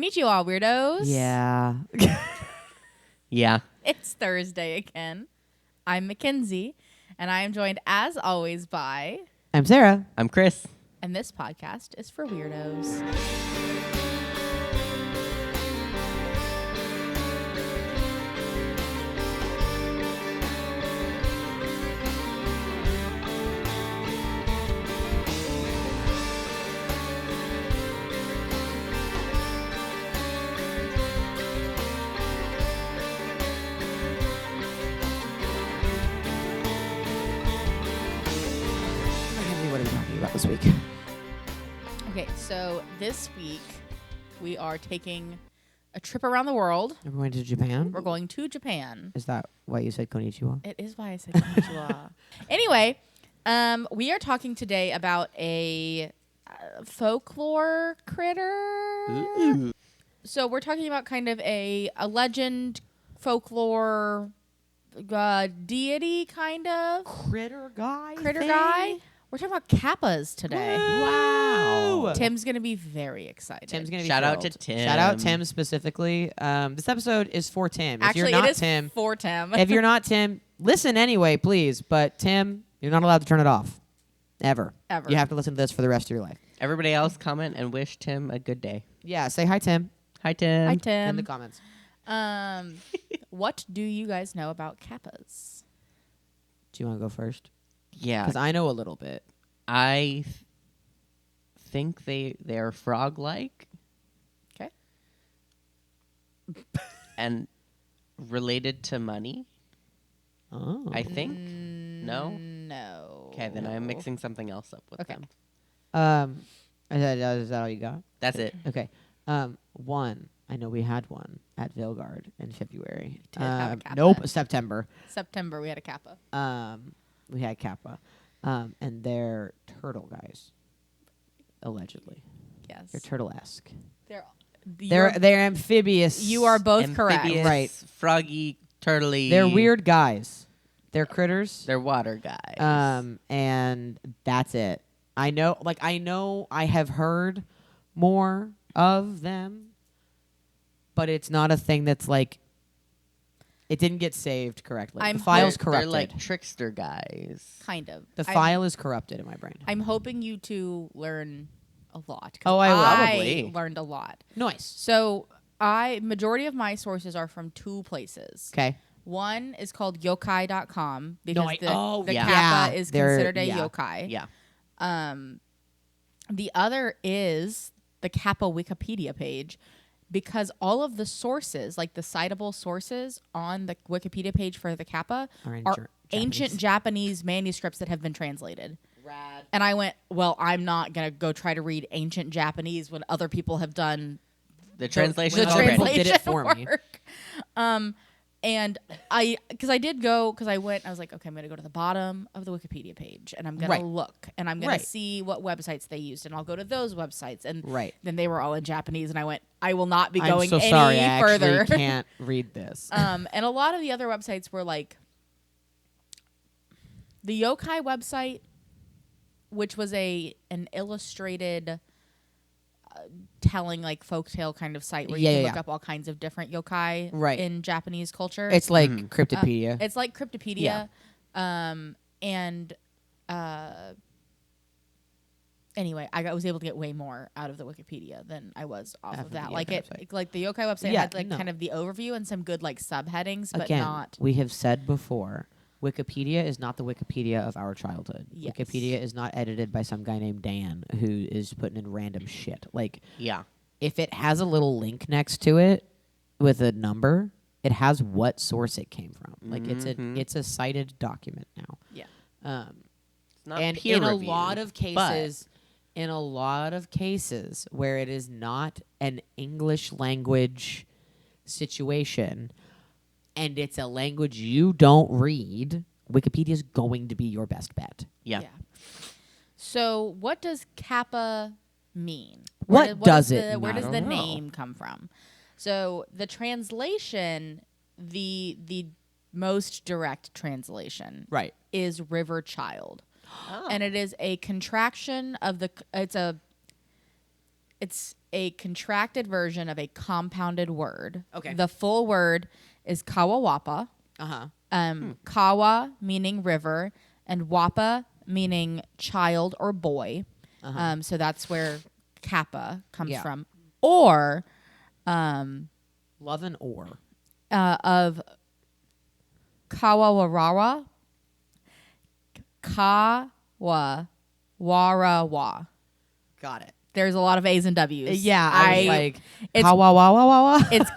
Konnichiwa, weirdos. Yeah. Yeah. It's Thursday again. I'm Mackenzie, and I am joined, as always, by... I'm Sarah. I'm Chris. And this podcast is for weirdos. What are we talking about this week? Okay, so this week we are taking a trip around the world. We're going to Japan. We're going to Japan. Is that why you said konnichiwa? It is why I said konnichiwa. Anyway, we are talking today about a folklore critter. Ooh. So we're talking about kind of a legend, folklore, deity kind of. Critter guy. Critter guy. We're talking about kappas today. Wow. Tim's going to be very excited. Tim's gonna be Shout out to thrilled. Tim. Shout out Tim specifically. This episode is for Tim. Actually, if you're not it is Tim, for Tim. if you're not Tim, listen anyway, please. But Tim, you're not allowed to turn it off. Ever. Ever. You have to listen to this for the rest of your life. Everybody else comment and wish Tim a good day. Yeah. Say hi, Tim. Hi, Tim. Hi, In Tim. the comments. What do you guys know about kappas? Do you want to go first? Yeah. Because I know a little bit. I think they're frog-like. Okay. And related to money, Oh. I think. No? No. Okay, then I'm mixing something else up with Okay. them. Is that all you got? That's it. Okay. One. I know we had one at Vilgard in February. did have a kappa. Nope, September. September, we had a kappa. We had Kappa. And they're turtle guys. Allegedly. Yes. They're turtle-esque. You're- They're amphibious. You are both correct. Amphibious, Right. Froggy, turtly. They're weird guys. They're critters. They're water guys. And that's it. I know I have heard more of them, but it's not a thing that's like, it didn't get saved correctly. I'm The file's They're corrupted. like trickster guys. Kind of. The file is corrupted in my brain. I'm hoping you two learn a lot. 'Cause Oh, I will. Probably. learned a lot. Nice. So majority of my sources are from two places. Okay. One is called yokai.com because the yeah. kappa Yeah, is they're- considered a yeah. yokai. Yeah. The other is the kappa Wikipedia page because all of the sources, like the citable sources on the Wikipedia page for the kappa, Are in ancient Japanese manuscripts that have been translated. Rad. And I went, well, I'm not going to go try to read ancient Japanese when other people have done The translation the other people already. did it for me. work. And because I went, I was like, okay, I'm going to go to the bottom of the Wikipedia page and I'm going Right. to look and I'm going Right. to see what websites they used and I'll go to those websites. And Right. then they were all in Japanese and I went, I will not be I'm going so any sorry. I further. actually can't read this. And a lot of the other websites were like the yokai website, which was an illustrated telling like folktale kind of site where you can look up all kinds of different yokai Right. in Japanese culture. It's like Cryptopedia. It's like Cryptopedia. Anyway, I was able to get way more out of the Wikipedia than I was off Out of of the that. yokai Like website. like the yokai website Yeah, had like no. kind of the overview and some good like subheadings, but Again, not. we have said before, Wikipedia is not the Wikipedia of our childhood. Yes. Wikipedia is not edited by some guy named Dan who is putting in random shit. Like, Yeah. if it has a little link next to it with a number, it has what source it came from. Like, Mhm. it's a cited document now. Yeah. It's not And peer in a reviewed, lot of but cases where it is not an English language situation and it's a language you don't read, Wikipedia is going to be your best bet. Yeah. So, what does kappa mean? What does it Where mean? does I the don't know. name come from? So, the translation, the most direct translation, Right. is river child. Oh. And it is a contraction of it's a It's a contracted version of a compounded word. Okay. The full word is Kawawapa. Kawa meaning river, and Wapa meaning child or boy. So that's where Kappa comes from. Or love and or of Kawawarawa, Kawawarawa. got it. There's a lot of A's and W's. Yeah, I was like, it's Kawawawawawa. It's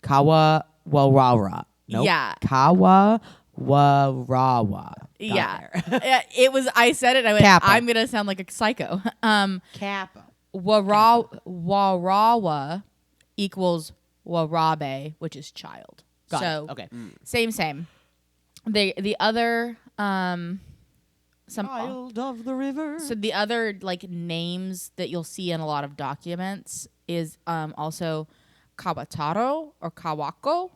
Kawawarawa. Kawawarawa. Nope. Yeah. Kawawarawa. Yeah. It was. I said it. I went. Kappa. I'm gonna sound like a psycho. Kappa. Warawa equals warabe, which is child. Got so it. Okay. Same. The other Child of the river. So the other like names that you'll see in a lot of documents is also Kawataro or Kawako.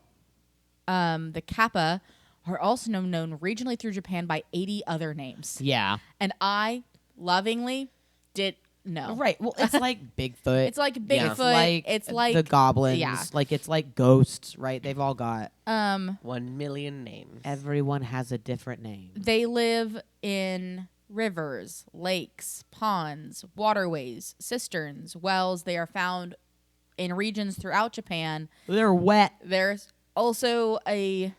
The Kappa are also known regionally through Japan by 80 other names. Yeah. And I lovingly did no. Right. Well, it's like Bigfoot. It's like Bigfoot. Yeah. It's like the goblins. Yeah. Like it's like ghosts, right? They've all got 1 million names. everyone has a different name. They live in rivers, lakes, ponds, waterways, cisterns, wells. They are found in regions throughout Japan. They're wet. There's also a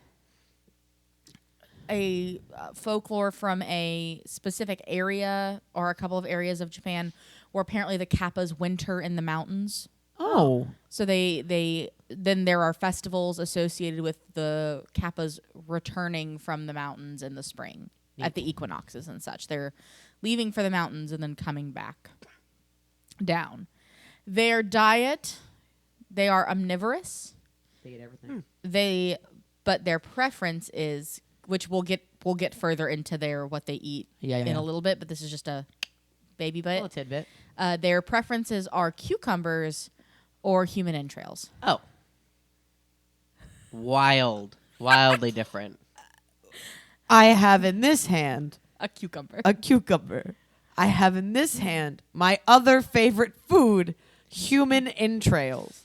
folklore from a specific area or a couple of areas of Japan where apparently the Kappas winter in the mountains. Oh. So then there are festivals associated with the Kappas returning from the mountains in the spring at the equinoxes and such. They're leaving for the mountains and then coming back down. Their diet, they are omnivorous. They eat everything. But their preference is, which we'll get further into what they eat in a little bit, but this is just a baby bit. A little tidbit. Their preferences are cucumbers or human entrails. Oh. Wildly different. I have in this hand A cucumber. a cucumber. I have in this hand my other favorite food, human entrails.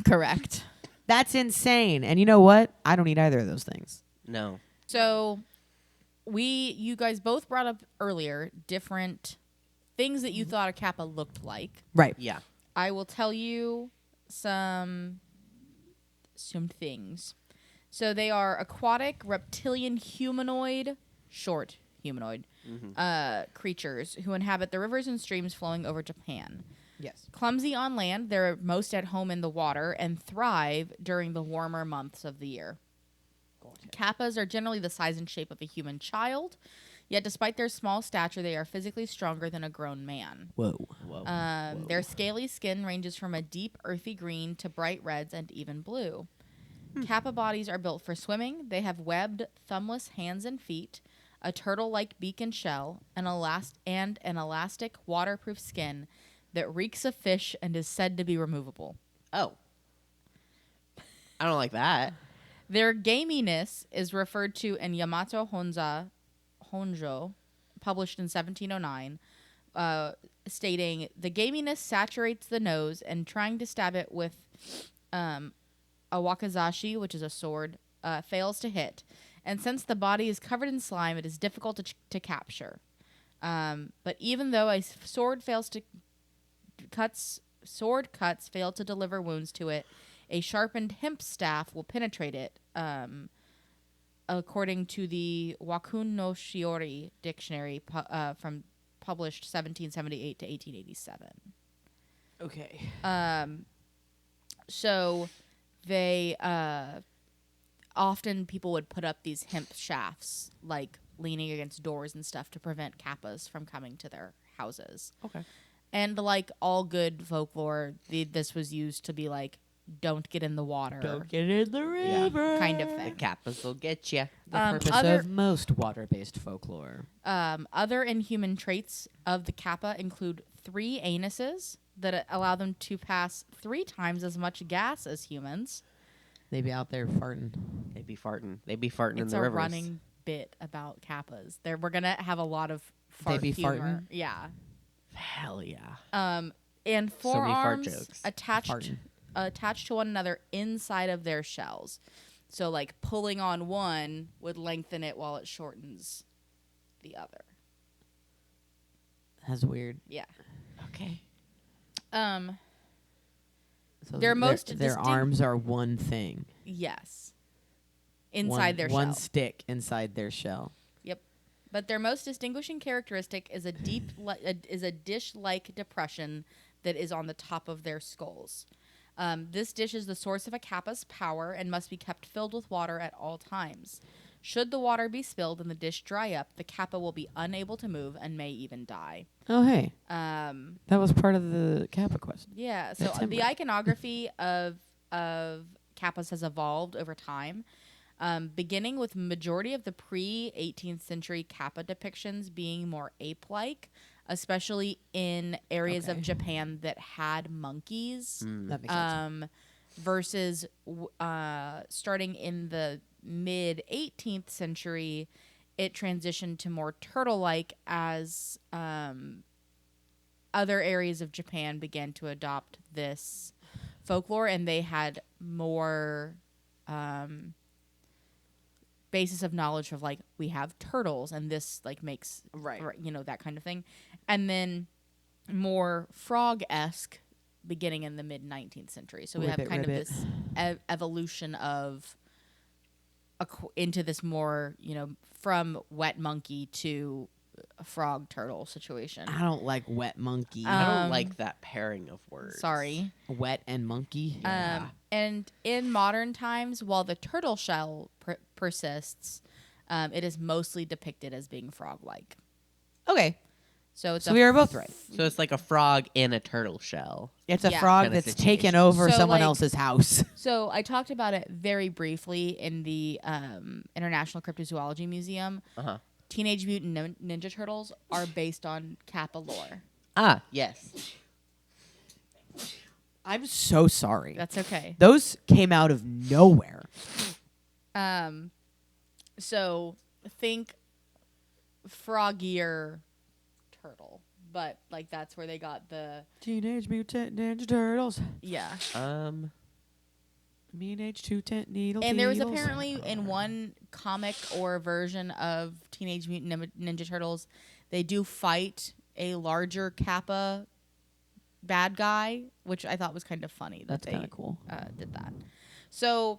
Correct. That's insane. And you know what? I don't eat either of those things. No. So you guys both brought up earlier different things that you thought a Kappa looked like. Right. Yeah. I will tell you some things. So they are aquatic, reptilian, short humanoid creatures who inhabit the rivers and streams flowing over Japan. Yes. Clumsy on land, they're most at home in the water and thrive during the warmer months of the year. Kappas are generally the size and shape of a human child, yet despite their small stature, they are physically stronger than a grown man. Whoa. Their scaly skin ranges from a deep earthy green to bright reds and even blue. Kappa bodies are built for swimming. They have webbed, thumbless hands and feet, a turtle-like beak and shell, and an elastic, waterproof skin that reeks of fish and is said to be removable. Oh. I don't like that. Their gaminess is referred to in Yamato Honjo, published in 1709, stating, the gaminess saturates the nose, and trying to stab it with a wakizashi, which is a sword, fails to hit. And since the body is covered in slime, it is difficult to capture. But even though a sword cuts fail to deliver wounds to it, a sharpened hemp staff will penetrate it, according to the Wakun no Shiori dictionary from published 1778 to 1887. Okay. So they often people would put up these hemp shafts, like leaning against doors and stuff, to prevent Kappas from coming to their houses. Okay. And like all good folklore, this was used to be like, don't get in the water. Don't get in the river. Kind of The thing. Kappas will get you. The purpose of most water-based folklore. Other inhuman traits of the Kappa include 3 anuses that allow them to pass 3 times as much gas as humans. They be out there farting. They be farting. They be farting in It's the a rivers. running bit about Kappas. We're gonna have a lot of They fart be humor. farting? Yeah. Hell yeah. And So many fart forearms jokes. attached to one another inside of their shells. So like pulling on one would lengthen it while it shortens the other. That's weird. Yeah. Okay. So Their most their distinct- arms are one thing. Yes. Inside their one shell. stick inside their shell. Yep. But their most distinguishing characteristic is a dish-like depression that is on the top of their skulls. This dish is the source of a kappa's power and must be kept filled with water at all times. Should the water be spilled and the dish dry up, the kappa will be unable to move and may even die. Oh, hey. That That was part of the Kappa quest. Yeah. So That's him, the right? iconography of kappas has evolved over time, beginning with majority of the pre-18th century kappa depictions being more ape-like, especially in areas of Okay. Japan that had monkeys. That makes sense. Versus starting in the mid 18th century, it transitioned to more turtle-like as other areas of Japan began to adopt this folklore, and they had more basis of knowledge of like, we have turtles and this like makes Right. that kind of thing, and then more frog-esque beginning in the mid 19th century. So we have Ribbit, kind ribbit. of this evolution of into this more from wet monkey to a frog turtle situation. I don't like wet monkey. I don't like that pairing of words. Sorry. Wet and monkey. Yeah. And in modern times, while the turtle shell persists, it is mostly depicted as being frog-like. Okay. So it's So we are both right. So it's like a frog in a turtle shell. It's a Yeah. frog Kinda that's situation. taken over So, someone like- else's house. So I talked about it very briefly in the International Cryptozoology Museum. Uh-huh. Teenage Mutant Ninja Turtles are based on Kappa lore. Ah, yes. I'm so sorry. That's okay. Those came out of nowhere. So think froggier turtle, but like that's where they got the Teenage Mutant Ninja Turtles. yeah. Teenage Mutant Needle And there was Beetles. apparently in one comic or version of Teenage Mutant Ninja Turtles, they do fight a larger Kappa bad guy, which I thought was kind of funny that That's they kind of cool. did that. So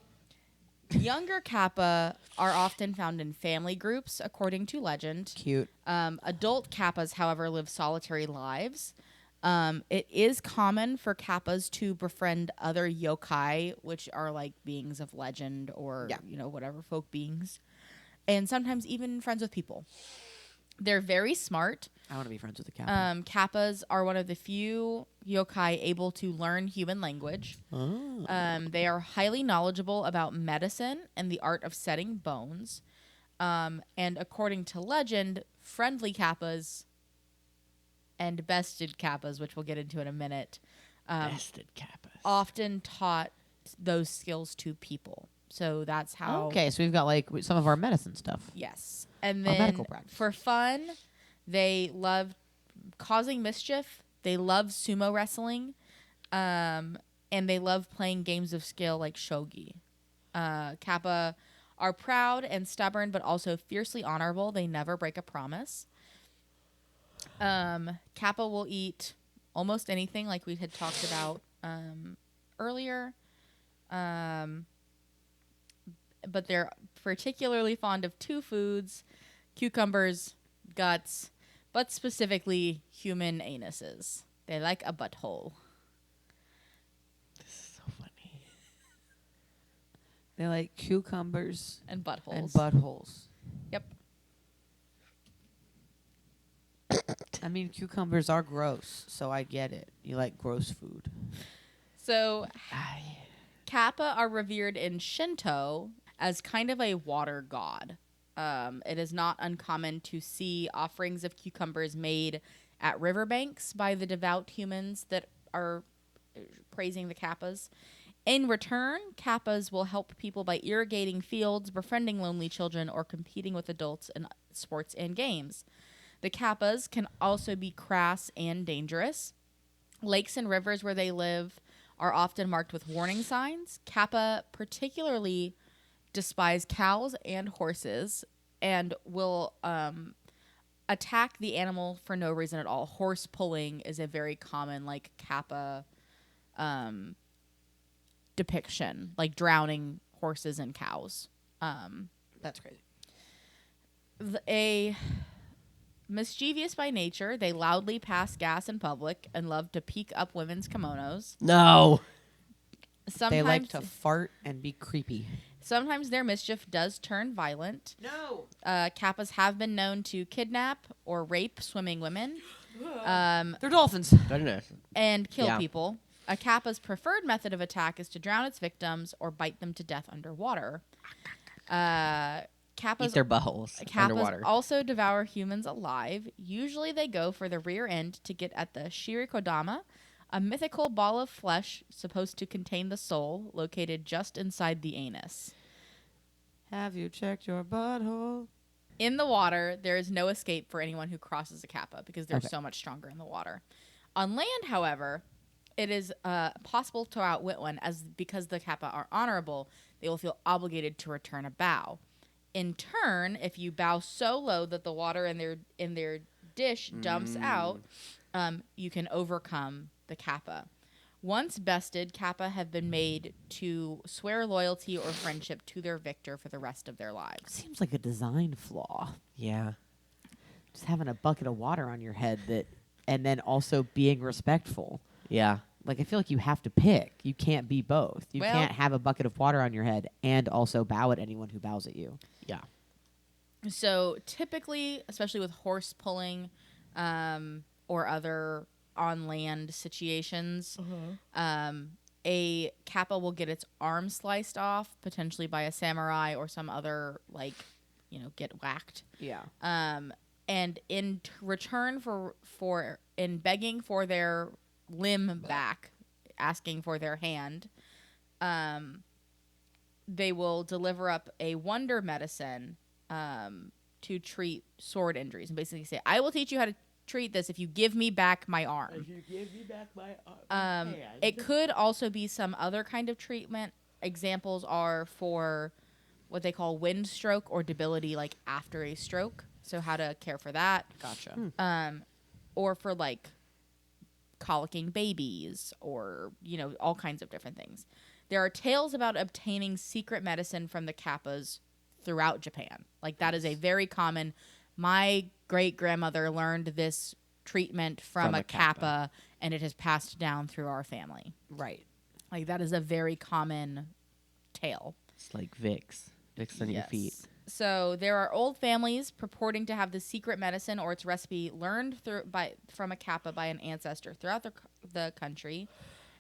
younger Kappa are often found in family groups, according to legend. Cute. Adult Kappas, however, live solitary lives. It is common for Kappas to befriend other yokai, which are like beings of legend or, whatever, folk beings. And sometimes even friends with people. They're very smart. I want to be friends with a Kappa. Kappas are one of the few yokai able to learn human language. They are highly knowledgeable about medicine and the art of setting bones. And according to legend, friendly Kappas and bested Kappas, which we'll get into in a minute, Bested Kappas. often taught those skills to people. So that's how. Okay, so we've got like some of our medicine stuff. Yes. And Our then medical practice. for fun, they love causing mischief. They love sumo wrestling. And they love playing games of skill like shogi. Kappa are proud and stubborn, but also fiercely honorable. They never break a promise. Kappa will eat almost anything, like we had talked about earlier. But they're particularly fond of two foods: cucumbers, guts, but specifically human anuses. They like a butthole. This is so funny. They like cucumbers And buttholes. and buttholes. Yep. I mean, cucumbers are gross, so I get it. You like gross food. So Kappa are revered in Shinto as kind of a water god. It is not uncommon to see offerings of cucumbers made at riverbanks by the devout humans that are praising the Kappas. In return, Kappas will help people by irrigating fields, befriending lonely children, or competing with adults in sports and games. The Kappas can also be crass and dangerous. Lakes and rivers where they live are often marked with warning signs. Kappa particularly despise cows and horses and will attack the animal for no reason at all. Horse pulling is a very common Kappa depiction, like drowning horses and cows. That's crazy. Mischievous by nature, they loudly pass gas in public and love to peek up women's kimonos. No. They like to fart and be creepy. Sometimes their mischief does turn violent. No. Kappas have been known to kidnap or rape swimming women. They're dolphins. Goodness. And kill Yeah. people. A Kappa's preferred method of attack is to drown its victims or bite them to death underwater. Kappas Eat their buttholes underwater. also devour humans alive. Usually they go for the rear end to get at the shirikodama, a mythical ball of flesh supposed to contain the soul, located just inside the anus. Have you checked your butthole? In the water, there is no escape for anyone who crosses a kappa because they're Okay. so much stronger in the water. On land, however, it is possible to outwit one, because the kappa are honorable, they will feel obligated to return a bow. In turn, if you bow so low that the water in their dish dumps out, you can overcome the kappa. Once bested, kappa have been made to swear loyalty or friendship to their victor for the rest of their lives. Seems like a design flaw. Yeah. Just having a bucket of water on your head and then also being respectful. Yeah. Like, I feel like you have to pick. You can't be both. You Well- can't have a bucket of water on your head and also bow at anyone who bows at you. Yeah. So typically, especially with horse pulling or other on land situations, a kappa will get its arm sliced off, potentially by a samurai or some other get whacked. Yeah. And in return for in begging for their limb back, asking for their hand, they will deliver up a wonder medicine to treat sword injuries, and basically say, "I will teach you how to treat this if you give me back my arm." you give me back my arm. It could also be some other kind of treatment. Examples are for what they call wind stroke or debility, like after a stroke. So how to care for that. Gotcha. Or for colicking babies, or all kinds of different things. There are tales about obtaining secret medicine from the kappas throughout Japan. That is a very common. My great grandmother learned this treatment from a kappa, and it has passed down through our family. Right. That is a very common tale. It's like Vicks. Vicks on your feet. So there are old families purporting to have the secret medicine or its recipe learned from a kappa by an ancestor throughout the country.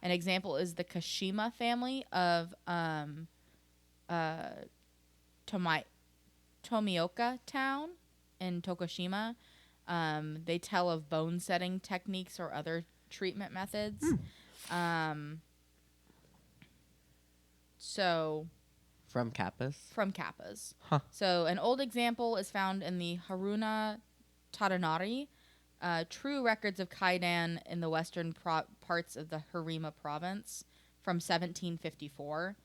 An example is the Kashima family of Tomioka town in Tokushima. They tell of bone setting techniques or other treatment methods. So From Kappas? from kappas. Huh. So an old example is found in the Haruna Tadanari, true records of Kaidan in the western parts of the Harima province from 1754,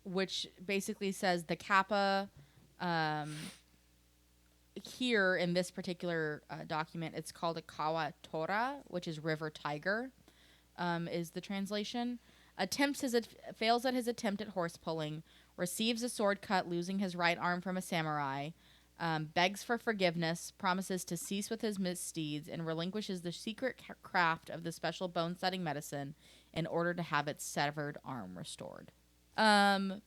which basically says the kappa, here in this particular document, it's called a kawatora, which is river tiger, is the translation. Fails at his attempt at horse pulling, receives a sword cut, losing his right arm from a samurai, begs for forgiveness, promises to cease with his misdeeds, and relinquishes the secret craft of the special bone-setting medicine in order to have its severed arm restored. In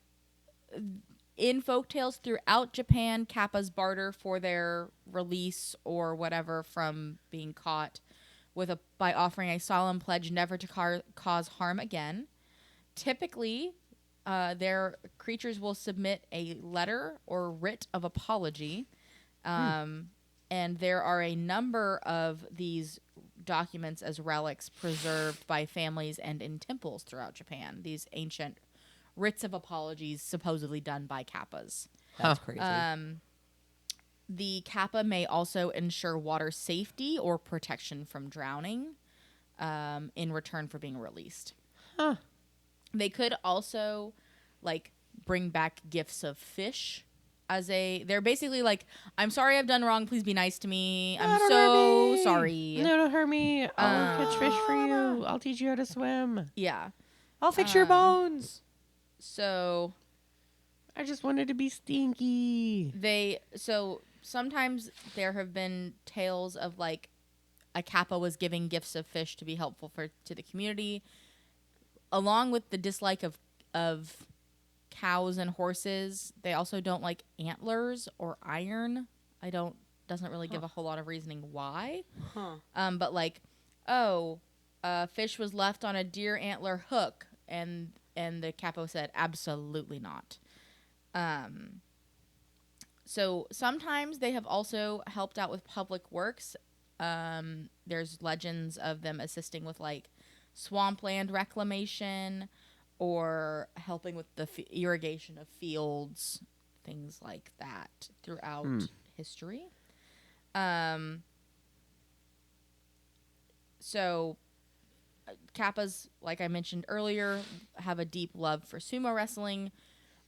folktales throughout Japan, kappas barter for their release or whatever from being caught by offering a solemn pledge never to cause harm again. Typically, their creatures will submit a letter or writ of apology, and there are a number of these documents as relics preserved by families and in temples throughout Japan. These ancient writs of apologies supposedly done by kappas. That's crazy. The kappa may also ensure water safety or protection from drowning in return for being released. Huh. They could also like bring back gifts of fish as they're basically like, I'm sorry I've done wrong, please be nice to me. No, I'm don't so hurt me. sorry. No, don't hurt me. I'll catch fish for you. I'll teach you how to swim. Yeah. I'll fix your bones. So I just wanted to be stinky. sometimes there have been tales of like a kappa was giving gifts of fish to be helpful to the community, along with the dislike of cows and horses. They also don't like antlers or iron. Doesn't really give a whole lot of reasoning why. But like, fish was left on a deer antler hook, and the capo said absolutely not. So sometimes they have also helped out with public works. There's legends of them assisting with like swampland reclamation or helping with the irrigation of fields, things like that throughout history. So kappas, like I mentioned earlier, have a deep love for sumo wrestling.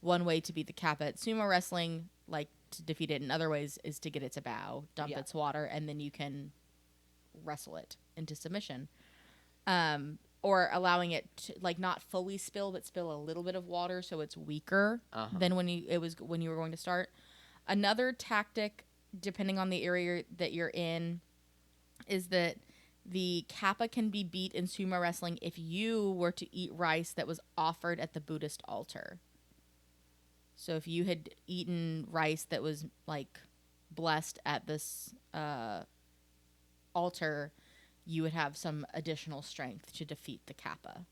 One way to beat the kappa at sumo wrestling, like to defeat it in other ways, is to get it to bow, dump its water, and then you can wrestle it into submission. Or allowing it to, like, not fully spill, but spill a little bit of water so it's weaker than when you were going to start. Another tactic, depending on the area that you're in, is that the kappa can be beat in sumo wrestling if you were to eat rice that was offered at the Buddhist altar. So if you had eaten rice that was like blessed at this altar, you would have some additional strength to defeat the kappa.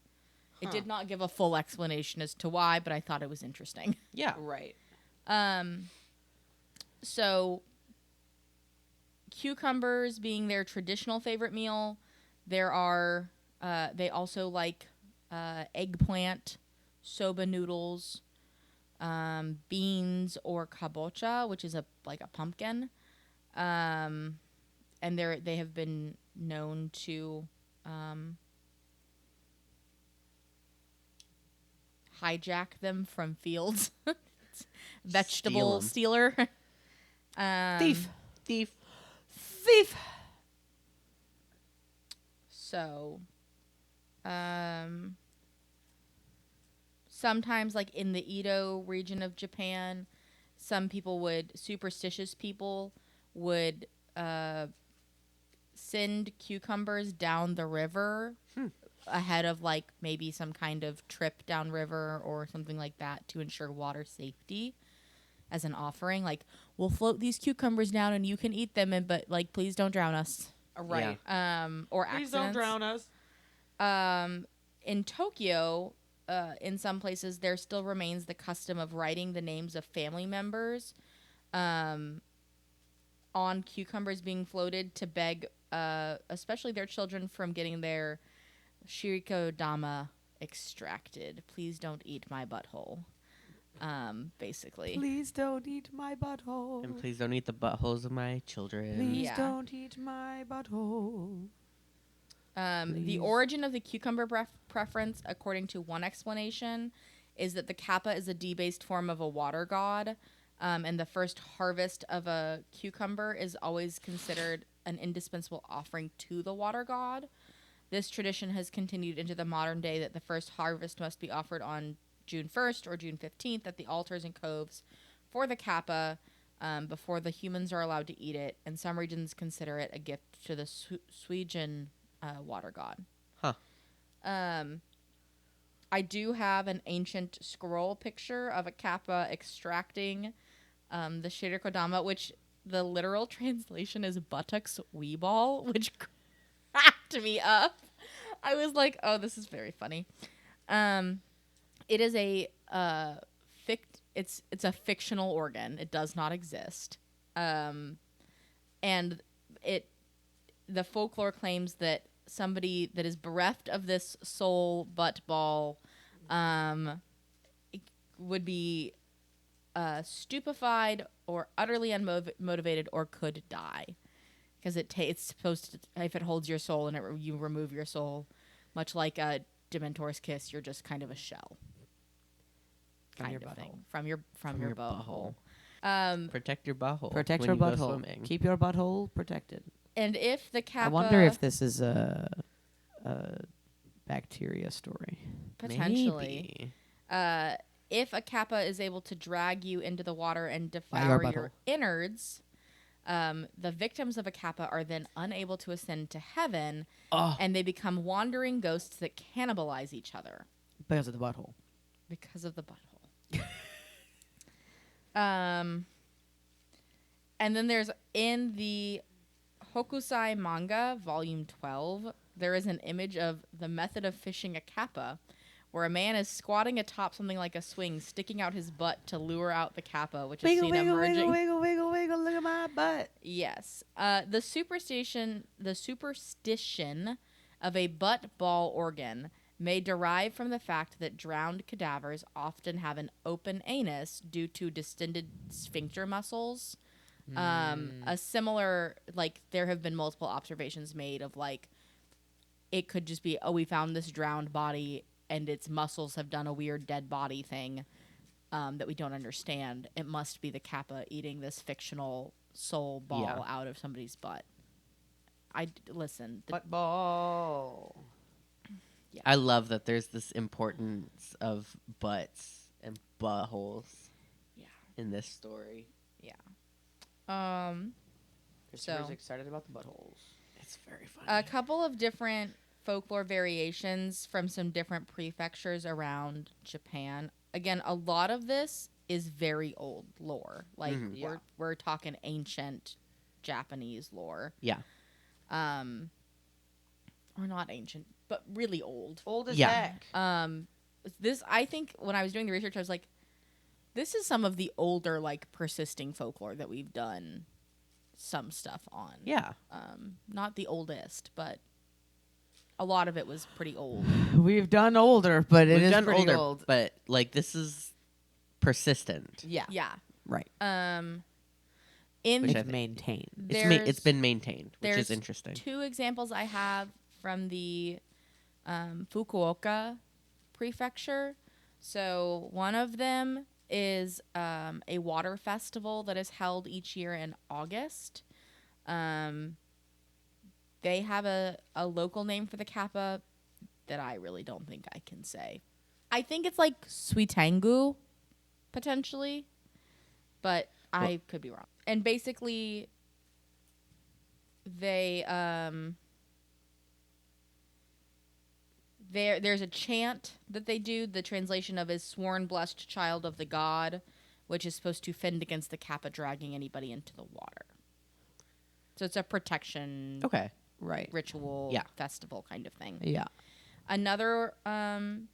It did not give a full explanation as to why, but I thought it was interesting. Yeah. Right. So cucumbers being their traditional favorite meal, there are they also like eggplant, soba noodles, beans or kabocha, which is a pumpkin, and they have been known to hijack them from fields. Vegetable stealer. Thief. So, sometimes, like in the Edo region of Japan, superstitious people would send cucumbers down the river ahead of like maybe some kind of trip downriver or something like that to ensure water safety as an offering. Like, we'll float these cucumbers down and you can eat them, but like, please don't drown us. Right. Or Please accidents. don't drown us. In Tokyo, in some places, there still remains the custom of writing the names of family members on cucumbers being floated to beg, especially their children, from getting their shirikodama extracted. Please don't eat my butthole. Basically. Please don't eat my butthole. And please don't eat the buttholes of my children. Please don't eat my butthole. The origin of the cucumber preference, according to one explanation, is that the kappa is a debased form of a water god, and the first harvest of a cucumber is always considered an indispensable offering to the water god. This tradition has continued into the modern day that the first harvest must be offered on June 1st or June 15th at the altars and coves for the kappa before the humans are allowed to eat it, and some regions consider it a gift to the Suijin water god. I do have an ancient scroll picture of a kappa extracting the shirikodama, which the literal translation is buttocks wee ball, which cracked me up. I was like, oh, this is very funny. It is it's a fictional organ. It does not exist. And the folklore claims that somebody that is bereft of this soul butt ball would be stupefied or utterly unmotivated or could die. Because it's supposed to, if it holds your soul and you remove your soul, much like a Dementor's kiss, you're just kind of a shell. From your Kind of butthole. thing. From your butthole. Protect your butthole. Protect when your you go butthole. swimming. Keep your butthole protected. And if the Kappa... I wonder if this is a bacteria story. Potentially. Maybe. If a Kappa is able to drag you into the water and your devour butthole. your innards, the victims of a Kappa are then unable to ascend to heaven, Oh. and they become wandering ghosts that cannibalize each other. Because of the butthole. Because of the butthole. And then there's in the Hokusai manga, volume 12, there is an image of the method of fishing a Kappa, where a man is squatting atop something like a swing, sticking out his butt to lure out the Kappa, which is seen emerging. Wiggle, look at my butt. Yes. The superstition of a butt ball organ may derive from the fact that drowned cadavers often have an open anus due to distended sphincter muscles. A similar, like, there have been multiple observations made of, like, it could just be, we found this drowned body and its muscles have done a weird dead body thing that we don't understand. It must be the Kappa eating this fictional soul ball out of somebody's butt. Listen. Butt ball. Yeah. I love that there's this importance of butts and buttholes in this story. Christopher's excited about the buttholes. It's very funny. A couple of different folklore variations from some different prefectures around Japan. Again, a lot of this is very old lore. Like, we're talking ancient Japanese lore. Yeah. Or not ancient, but really old. Old as Yeah. heck. This, I think, when I was doing the research, I was like, this is some of the older, like, persisting folklore that we've done some stuff on. Yeah. Not the oldest, but a lot of it was pretty old. We've done older, but We've it is done pretty older, old. but like this is persistent. Yeah. Yeah. Right. In Which I It's think- maintained. It's been maintained, which is there's interesting. 2 examples I have from the Fukuoka prefecture. So one of them is a water festival that is held each year in August. They have a local name for the Kappa that I really don't think I can say. I think it's like Suitangu, potentially, but I could be wrong. And basically, they there's a chant that they do. The translation of is "Sworn blessed child of the god," which is supposed to fend against the Kappa dragging anybody into the water. So it's a protection Okay. Right. ritual festival kind of thing. Yeah. Another one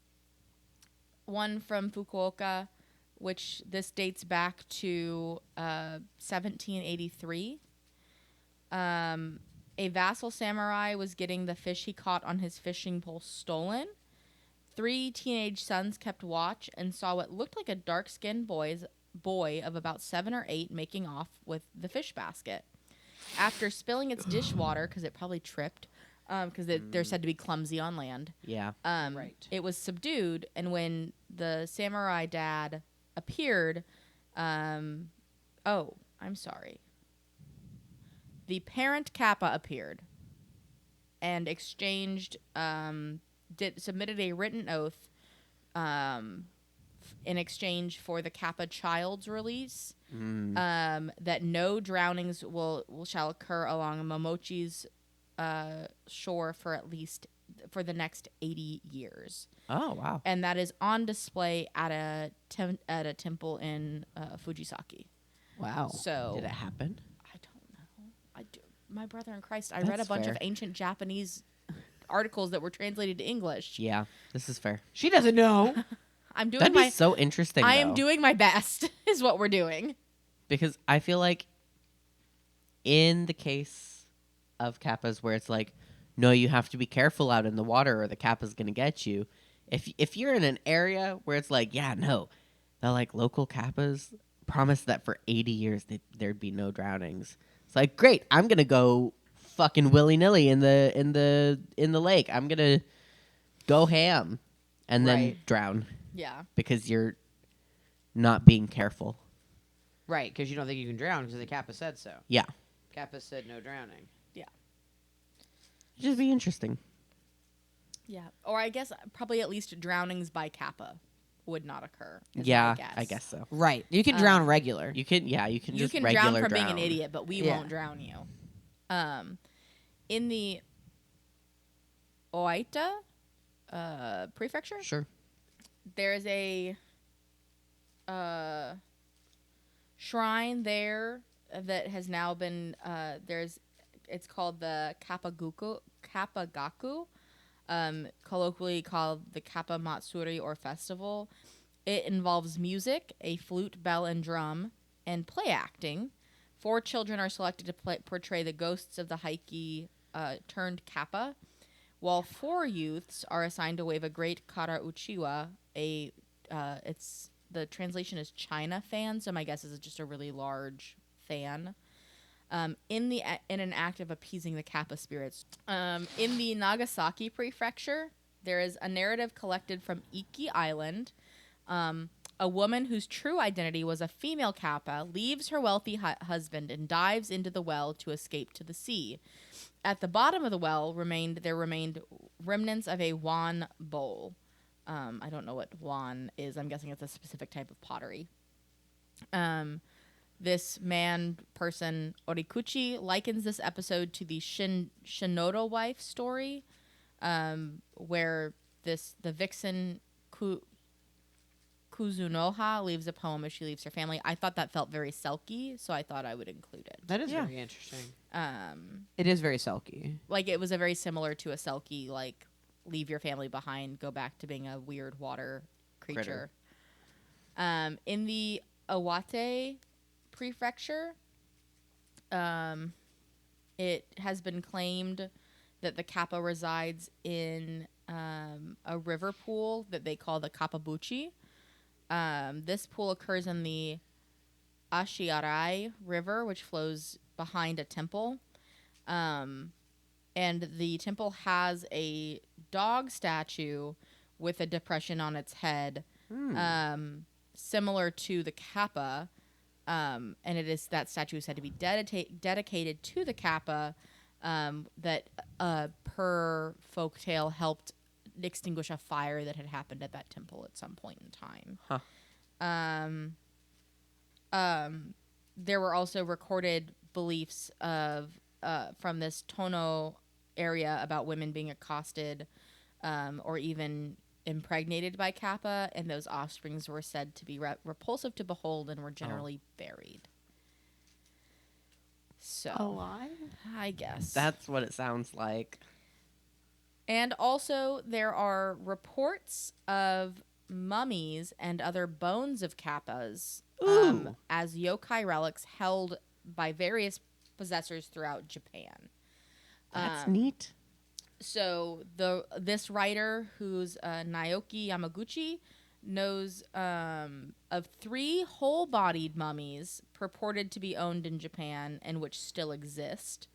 from Fukuoka, which this dates back to 1783. A vassal samurai was getting the fish he caught on his fishing pole stolen. 3 teenage sons kept watch and saw what looked like a dark-skinned boy of about 7 or 8 making off with the fish basket. After spilling its dishwater, because it probably tripped, because they're said to be clumsy on land, Yeah. it was subdued, and when the samurai dad appeared, I'm sorry. The parent Kappa appeared and exchanged, submitted a written oath in exchange for the Kappa child's release, that no drownings shall occur along Momochi's shore for the next 80 years. Oh wow. And that is on display at a temple in Fujisaki. Wow. So Did it happen? I don't know. My brother in Christ, I read a That's bunch of fair. ancient Japanese articles that were translated to English. Yeah. This is fair. She doesn't know. I'm doing That'd my be so interesting. I am though, doing my best is what we're doing. because I feel like in the case of Kappas where it's like, no, you have to be careful out in the water or the Kappa's gonna get you. If you're in an area where it's like, yeah, no, the like local Kappas promised that for 80 years there'd be no drownings. It's like, great, I'm gonna go fucking willy nilly in the lake. I'm gonna go ham and then Right. drown Yeah. because you're not being careful. Right, because you don't think you can drown because the Kappa said so. Yeah. Kappa said no drowning. It'd just be interesting. Yeah. Or I guess probably at least drownings by Kappa would not occur. Is Yeah, my guess. I guess so. Right. You can drown regular. You can You just can regular drown from being an idiot, but we Yeah. won't drown you. In the Oita prefecture, Sure. there's a shrine there that has now been it's called the Kappagaku, colloquially called the Kappa Matsuri or festival. It involves music, a flute, bell, and drum, and play acting. 4 children are selected to portray the ghosts of the Heike turned Kappa, while 4 youths are assigned to wave a great kara uchiwa. It's the translation is China fan, so my guess is it's just a really large fan. In an act of appeasing the Kappa spirits. In the Nagasaki prefecture, there is a narrative collected from Iki Island. A woman whose true identity was a female Kappa leaves her wealthy husband and dives into the well to escape to the sea. At the bottom of the well there remained remnants of a wan bowl. I don't know what wan is. I'm guessing it's a specific type of pottery. This person, Orikuchi, likens this episode to the Shinoda wife story, where the vixen Kuzunoha leaves a poem as she leaves her family. I thought that felt very Selkie, so I thought I would include it. That is Yeah. very interesting. It is very sulky. Like, it was a very similar to a Selkie, like, leave your family behind, go back to being a weird water creature. In the Iwate prefecture, it has been claimed that the Kappa resides in a river pool that they call the Kappabuchi. This pool occurs in the Ashiarai River, which flows behind a temple. And the temple has a dog statue with a depression on its head, similar to the Kappa. And that statue is said to be dedicated to the Kappa, that per folktale helped extinguish a fire that had happened at that temple at some point in time. There were also recorded beliefs from this Tono area about women being accosted or even impregnated by Kappa, and those offsprings were said to be repulsive to behold and were generally buried. So, Alive? I guess. That's what it sounds like. And also, there are reports of mummies and other bones of Kappas as yokai relics held by various possessors throughout Japan. That's neat. So this writer, who's Naoki Yamaguchi, knows of 3 whole-bodied mummies purported to be owned in Japan and which still exist.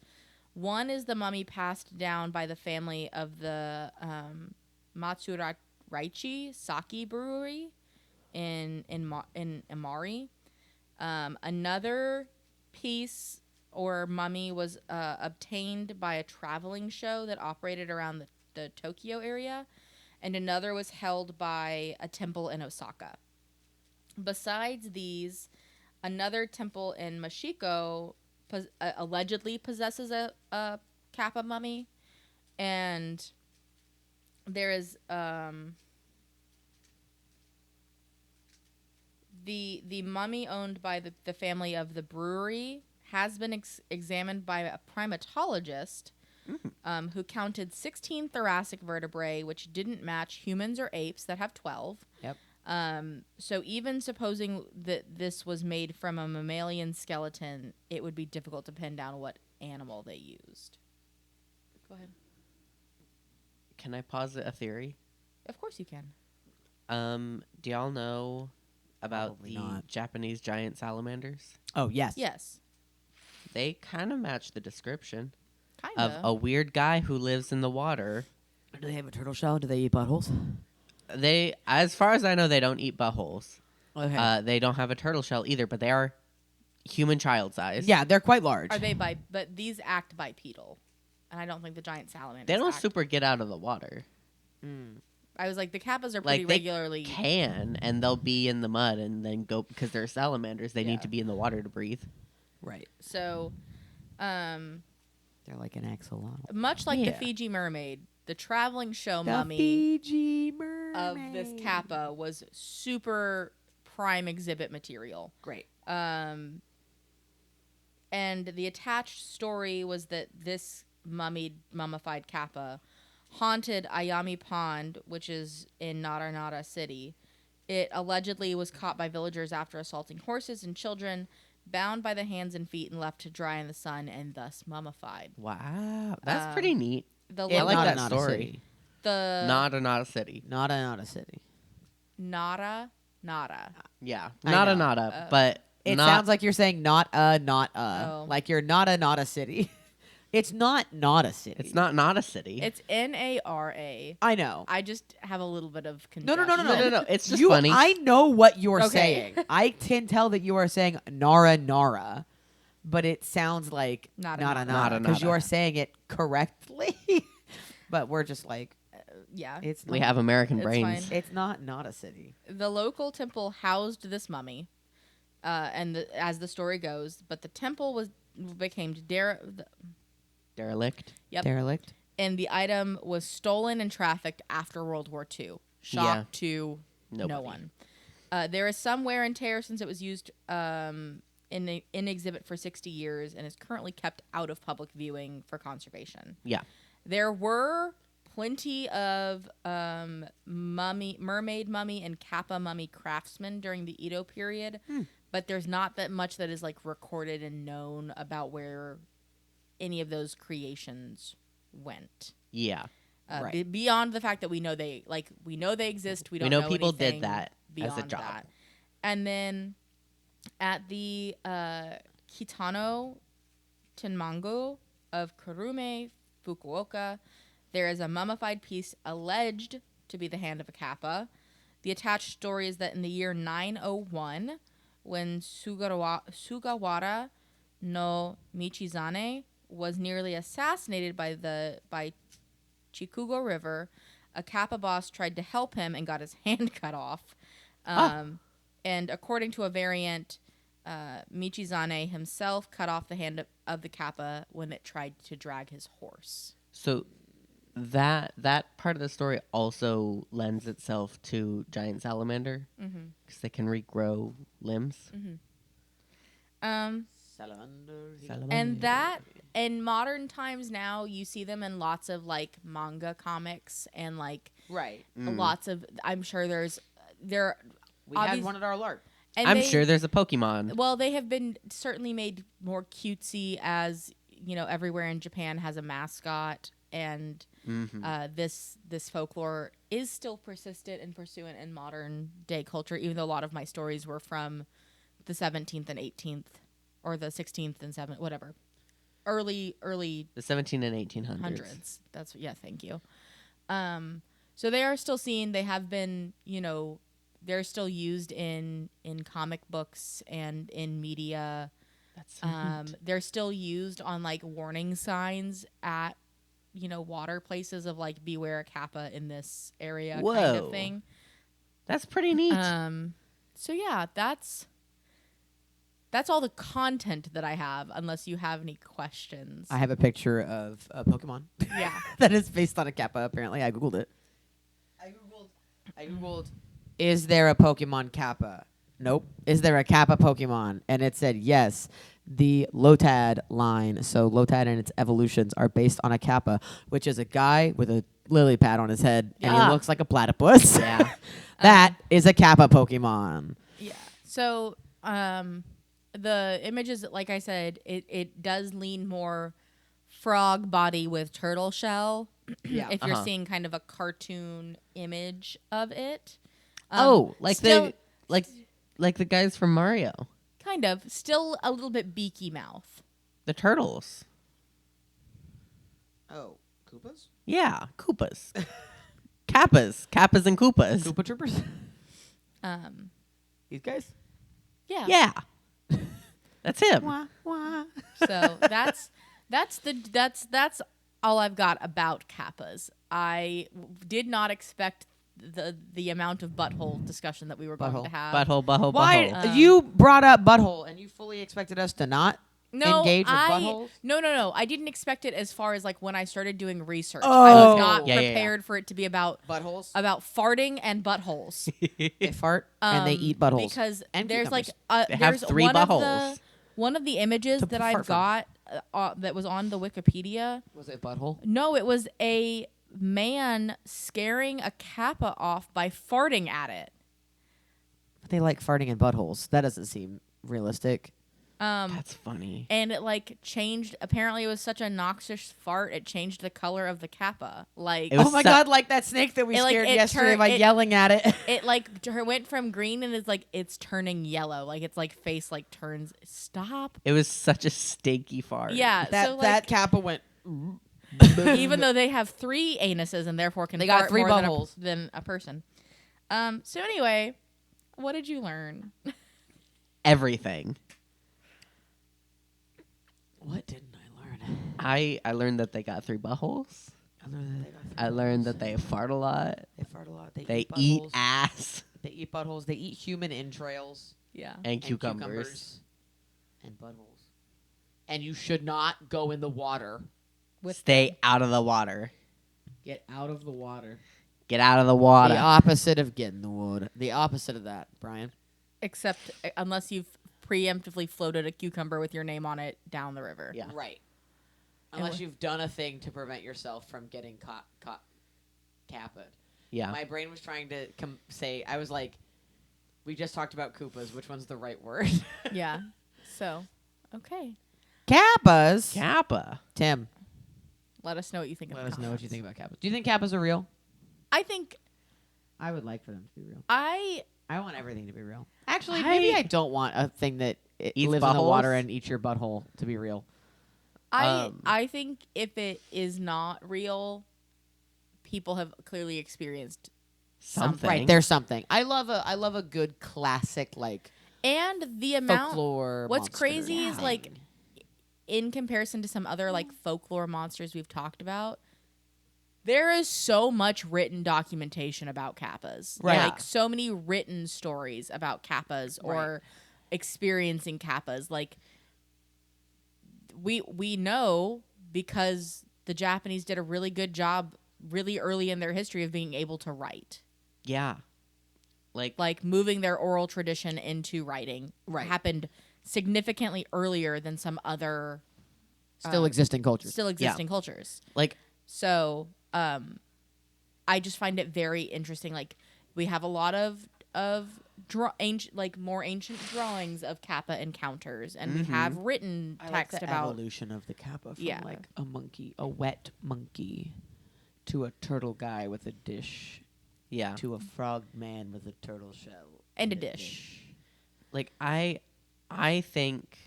One is the mummy passed down by the family of the Matsuraichi Sake Brewery in Imari. Another piece or mummy was obtained by a traveling show that operated around the Tokyo area, and another was held by a temple in Osaka. Besides these, another temple in Mashiko allegedly possesses a Kappa mummy, and there is the mummy owned by the family of the brewery has been examined by a primatologist who counted 16 thoracic vertebrae, which didn't match humans or apes that have 12. Yep. So even supposing that this was made from a mammalian skeleton, it would be difficult to pin down what animal they used. Go ahead. Can I posit a theory? Of course you can. Do y'all know about Probably the not. Japanese giant salamanders? Oh, yes. Yes. They kind of match the description Kind of a weird guy who lives in the water. Do they have a turtle shell? Do they eat buttholes? They, as far as I know, they don't eat buttholes. Okay. They don't have a turtle shell either, but they are human child size. Yeah, they're quite large. Are they but these act bipedal. And I don't think the giant salamanders They don't act. super get out of the water. I was like, the kappas are pretty Like, they regularly. can, and they'll be in the mud and then go, because they're salamanders, they Yeah. need to be in the water to breathe. Right. So, They're like an axolotl. much like the Yeah. Fiji mermaid, the traveling show The mummy Fiji mermaid. of this kappa was super prime exhibit material. Great. And the attached story was that this mummified kappa haunted Ayami Pond, which is in Nara City. It allegedly was caught by villagers after assaulting horses and children, bound by the hands and feet and left to dry in the sun and thus mummified. Wow. That's pretty neat. The I like local- that not story. A city. the Not a city. Not a city. Nara. Yeah. I Not know. a, but It not, sounds like you're saying not a. Oh. Like you're not a city. It's not a city. it's not a city. It's NARA. I know. I just have a little bit of No. congestion. No. It's just you, funny. I know what you're Okay. saying. I can tell that you are saying Nara, but it sounds like Nara. Nara. because you are saying it correctly. But we're just like, Yeah. it's not, We have American It's brains. fine. it's not a city. The local temple housed this mummy, as the story goes, but the temple became Derelict. Yep. Derelict. and the item was stolen and trafficked after World War II. Shock Yeah. to no Nobody. one. There is some wear and tear since it was used in exhibit for 60 years and is currently kept out of public viewing for conservation. Yeah. There were plenty of mermaid mummy and kappa mummy craftsmen during the Edo period, but there's not that much that is like recorded and known about where any of those creations went. Yeah. Right. Beyond the fact that we know they exist, we don't know know people did anything that as a beyond job. that. And then at the Kitano Tenmango of Kurume, Fukuoka, there is a mummified piece alleged to be the hand of a kappa. The attached story is that in the year 901, when Sugawara no Michizane was nearly assassinated by Chikugo River, a kappa boss tried to help him and got his hand cut off. And according to a variant, Michizane himself cut off the hand of the kappa when it tried to drag his horse. So that part of the story also lends itself to giant salamander because they can regrow limbs. And that in modern times now, you see them in lots of like manga comics and like Right. lots of. I'm sure there. We had one at our LARP. And I'm sure there's a Pokemon. Well, they have been certainly made more cutesy, as you know, everywhere in Japan has a mascot, and this folklore is still persistent and pursuant in modern day culture. Even though a lot of my stories were from the 17th and 18th, or the 16th and 7th, whatever, early The 17 and 1800s. hundreds. That's thank you. So they are still seen. They have been, they're still used in comic books and in media. That's so neat. They're still used on like warning signs at water places of like beware a kappa in this area kind Whoa. of thing. That's pretty neat. So yeah, that's all the content that I have, unless you have any questions. I have a picture of a Pokemon. Yeah. That is based on a kappa, apparently. I Googled it. I Googled, is there a Pokemon kappa? Nope. Is there a kappa Pokemon? And it said yes. The Lotad line, so Lotad and its evolutions are based on a kappa, which is a guy with a lily pad on his head, and he Ah. looks like a platypus. Yeah. That is a kappa Pokemon. Yeah. So the images, like I said, it does lean more frog body with turtle shell. Yeah. If you're Uh-huh. seeing kind of a cartoon image of it. Like still, like the guys from Mario, kind of still a little bit beaky mouth. the turtles. Oh, Koopas? Yeah, Koopas, Kappas and Koopas. Koopa Troopers? These guys? Yeah. Yeah, that's him. Wah, wah. So that's all I've got about Kappas. I did not expect the amount of butthole discussion that we were going Butthole. to have. Butthole. Why? You brought up butthole, and you fully expected us to not engage with buttholes? No. I didn't expect it as far as like when I started doing research. I Oh. was not Yeah. prepared for it to be about Buttholes? farting and buttholes. They fart, and they eat buttholes. Because and there's like cucumbers. They have there's 3 buttholes. one of the images To that fart I've from. got that was on the Wikipedia. Was it butthole? No, it was a man scaring a kappa off by farting at it. But they like farting in buttholes. That doesn't seem realistic. That's funny. And it like changed. Apparently, it was such a noxious fart. It changed the color of the kappa. Like It was Oh my so- god, like that snake that we It, like, scared it yesterday turned- by it- yelling at it. it like went from green and it's turning yellow. Like it's like face like turns. Stop. It was such a stinky fart. Yeah. that so like, that kappa went. even though they have 3 anuses and therefore can They got fart 3 more than buttholes. than a person. So anyway, what did you learn? Everything. What didn't I learn? I learned that they got 3 buttholes. I learned that they fart a lot. They fart a lot. They buttholes. eat ass They eat buttholes. They eat human entrails Yeah. and cucumbers. and buttholes. And you should not go in the water. Stay out of the water. Get out of the water. Get out of the water. The opposite of get in the water. The opposite of that, Brian. Except unless you've preemptively floated a cucumber with your name on it down the river. Yeah. Right. And Unless wh- you've done a thing to prevent yourself from getting caught capa'd. Yeah. My brain was trying to say, I was like, we just talked about Koopas. Which one's the right word? Yeah. So, okay. Kappas. Kappa. Tim, Let us know what you think. let of us know what you Kappas. think about Kappas. Do you think Kappas are real? I think I would like for them to be real. I I want everything to be real. Actually, maybe I don't want a thing that Eats lives in the buttholes? water and eats your butthole to be real. I think if it is not real, people have clearly experienced Something. Right, there's something. I love a good classic like and the amount. folklore. What's monster crazy is thing. like in comparison to some other like folklore monsters we've talked about, there is so much written documentation about kappas. Right. Like so many written stories about kappas or experiencing kappas. Like we know because the Japanese did a really good job really early in their history of being able to write. Yeah. Like moving their oral tradition into writing happened significantly earlier than some other still existing cultures. still existing cultures. Like So, I just find it very interesting. Like we have a lot of more ancient drawings of kappa encounters, and we have written I like text the about evolution of the kappa from Yeah. like a monkey, a wet monkey, to a turtle guy with a dish, yeah. to a frog man with a turtle shell and a dish. Like I think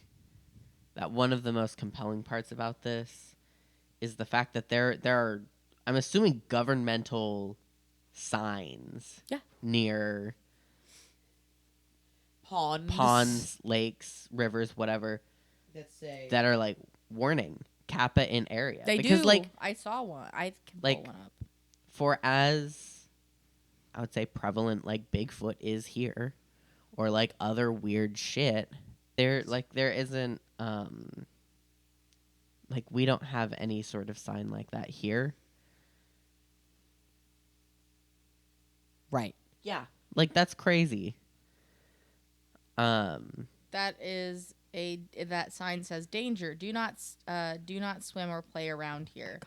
that one of the most compelling parts about this is the fact that there are, I'm assuming, governmental signs near ponds, lakes, rivers, whatever, that are like warning kappa in area. They because do. like I saw one. I can like, pull one up. for as I would say prevalent like Bigfoot is here, or like other weird shit, there isn't like we don't have any sort of sign like that here. Right. Yeah. Like that's crazy. That is that sign says danger. Do not swim or play around here.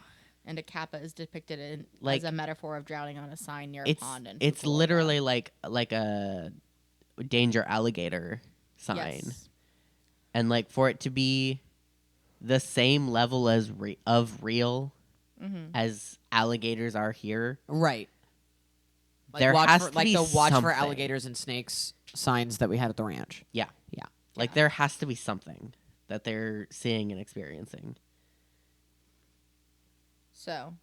And a kappa is depicted as a metaphor of drowning on a sign near a pond. And it's Fukuoka. literally like a danger alligator sign. Yes. And like for it to be the same level as of real Mm-hmm. as alligators are here. Right. Like There watch has for, to like be the watch for something. alligators and snakes signs that we had at the ranch. Yeah. Yeah. Like there has to be something that they're seeing and experiencing. So,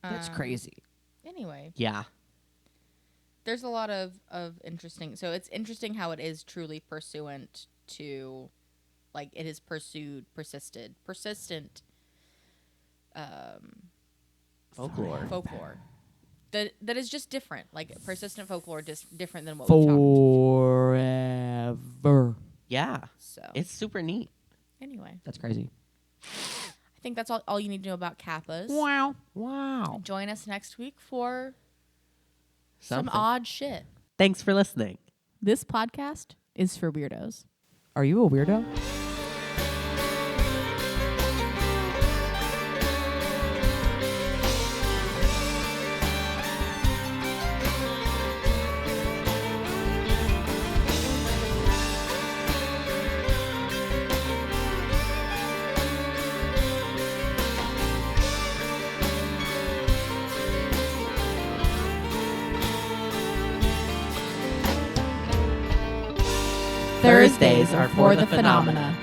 That's crazy. Anyway, Yeah. there's a lot of interesting. So it's interesting how it is truly pursuant to, like, it is persistent folklore that is just different. Like persistent folklore, just different than what we've talked. Forever. Yeah. So It's super neat. anyway, That's crazy. I think that's all you need to know about Kappas. Wow. Wow. Join us next week for Something. some odd shit. Thanks for listening. This podcast is for weirdos. Are you a weirdo? Thursdays are for the phenomena.